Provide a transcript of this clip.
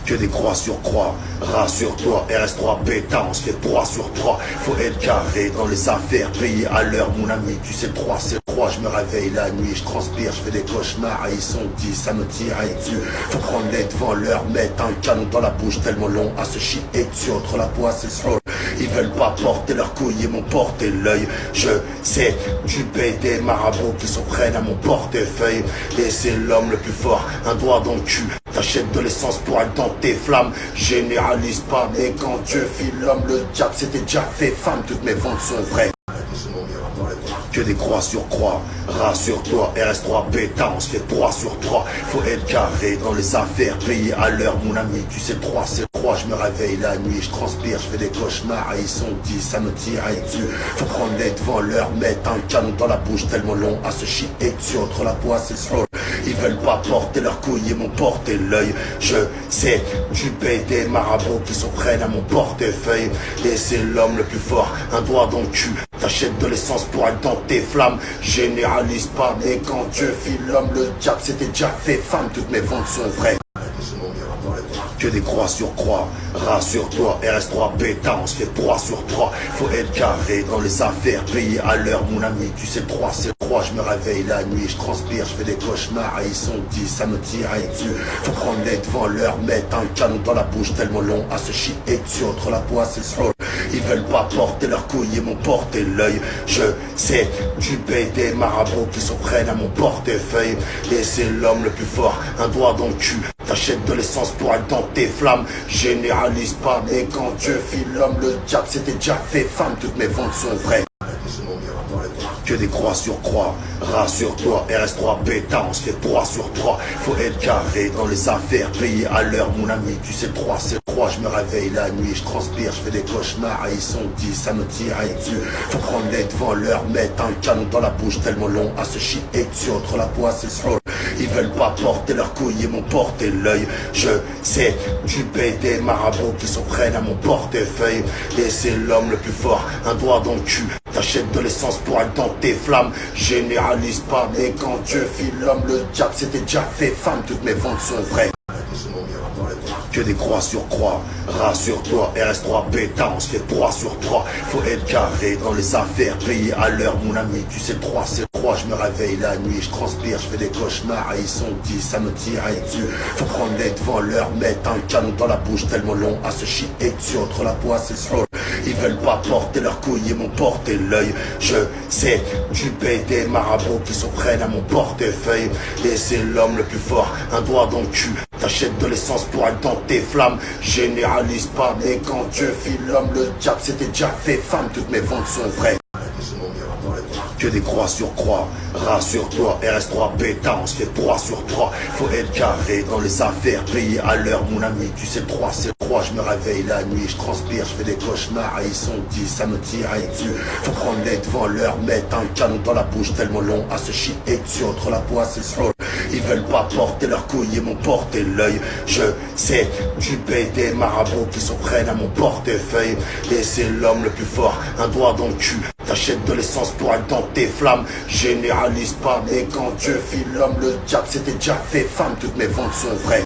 Que des croix sur croix, rassure-toi, RS3 bêta, on se fait 3 sur 3. Faut être carré dans les affaires, payé à l'heure mon ami, tu sais 3 c'est 3, je me réveille la nuit, je transpire, je fais des cauchemars, et ils sont 10, ça me tire dessus. Faut prendre les devant leur mettre un canon dans la bouche tellement long à se chier dessus, entre la poisse et le sol. Ils veulent pas porter leur couille et m'ont porté l'œil. Je sais, tu payes des marabouts qui sont prêts à mon portefeuille. Et c'est l'homme le plus fort, un doigt dans le cul. T'achètes de l'essence pour aller dans tes flammes. Généralise pas, mais quand Dieu fit l'homme, le diable s'était déjà fait femme. Toutes mes ventes sont vraies. Que des croix sur croix, rassure-toi, RS3 bêta, on se fait 3 sur 3. Faut être carré dans les affaires, payé à l'heure mon ami, tu sais 3 c'est 3, je me réveille la nuit, je transpire, je fais des cauchemars, et ils sont 10, ça me tire dessus. Faut prendre les devant leur mettre un canon dans la bouche tellement long à se chier dessus, entre la poisse et le sol. Ils veulent pas porter leur couille et m'ont porté l'œil. Je sais, tu payes des marabouts qui sont prêts à mon portefeuille. Et c'est l'homme le plus fort, un doigt dans le cul. T'achètes de l'essence pour aller dans tes flammes. Généralise pas, mais quand Dieu fit l'homme, le diable s'était déjà fait femme. Toutes mes ventes sont vraies. Que des croix sur croix, rassure-toi, RS3 bêta, on se fait 3 sur 3. Faut être carré dans les affaires, payé à l'heure mon ami, tu sais 3 c'est 3, je me réveille la nuit, je transpire, je fais des cauchemars, et ils sont 10, ça me tire dessus. Faut prendre les devant leur mettre un canon dans la bouche tellement long à se chier dessus, entre la poisse et le sol. Ils veulent pas porter leur couille et m'ont porté l'œil. Je sais, tu payes des marabouts qui sont prêts à mon portefeuille. Et c'est l'homme le plus fort, un doigt dans le cul. T'achètes de l'essence pour aller dans tes flammes. Généralise pas, mais quand Dieu fit l'homme, le diable s'était déjà fait femme. Toutes mes ventes sont vraies. Que des croix sur croix, rassure-toi, RS3 bêta, on se fait 3 sur 3. Faut être carré dans les affaires, payé à l'heure mon ami, tu sais 3 c'est 3, je me réveille la nuit, je transpire, je fais des cauchemars, et ils sont 10, ça me tire dessus. Faut prendre les devant leur mettre un canon dans la bouche tellement long à se chier dessus, entre la poisse et le sol. Ils veulent pas porter leur couille et m'ont porté l'œil. Je sais, tu payes des marabouts qui sont prêts à mon portefeuille. Et c'est l'homme le plus fort, un doigt dans le cul. T'achètes de l'essence pour aller dans tes flammes. Généralise pas, mais quand Dieu fit l'homme, le diable s'était déjà fait femme. Toutes mes ventes sont vraies. Que des croix sur croix, rassure-toi, RS3 bêta, on se fait 3 sur 3. Faut être carré dans les affaires, payé à l'heure mon ami, tu sais 3 c'est 3, je me réveille la nuit, je transpire, je fais des cauchemars, et ils sont 10, ça me tire dessus. Faut prendre les devant leur mettre un canon dans la bouche tellement long à se chier dessus, entre la poisse et le sol. Ils veulent pas porter leur couille et m'ont porté l'œil. Je sais, tu payes des marabouts qui sont prêts à mon portefeuille. Et c'est l'homme le plus fort, un doigt dans le cul. T'achètes de l'essence pour aller dans tes flammes. Généralise pas, mais quand Dieu fit l'homme, le diable s'était déjà fait femme. Toutes mes ventes sont vraies. Que des croix sur croix, rassure-toi, RS3 bêta, on se fait 3 sur 3. Faut être carré dans les affaires, payé à l'heure mon ami, tu sais 3 c'est 3, je me réveille la nuit, je transpire, je fais des cauchemars, et ils sont 10, ça me tire dessus. Faut prendre les devant leur mettre un canon dans la bouche tellement long à se chier dessus, entre la poisse et le sol. Ils veulent pas porter leur couille et m'ont porté l'œil. Je sais, tu payes des marabouts qui sont prêts à mon portefeuille. Et c'est l'homme le plus fort, un doigt dans le cul. T'achètes de l'essence pour aller dans tes flammes. Généralise pas, mais quand Dieu fit l'homme, le diable s'était déjà fait femme. Toutes mes ventes sont vraies.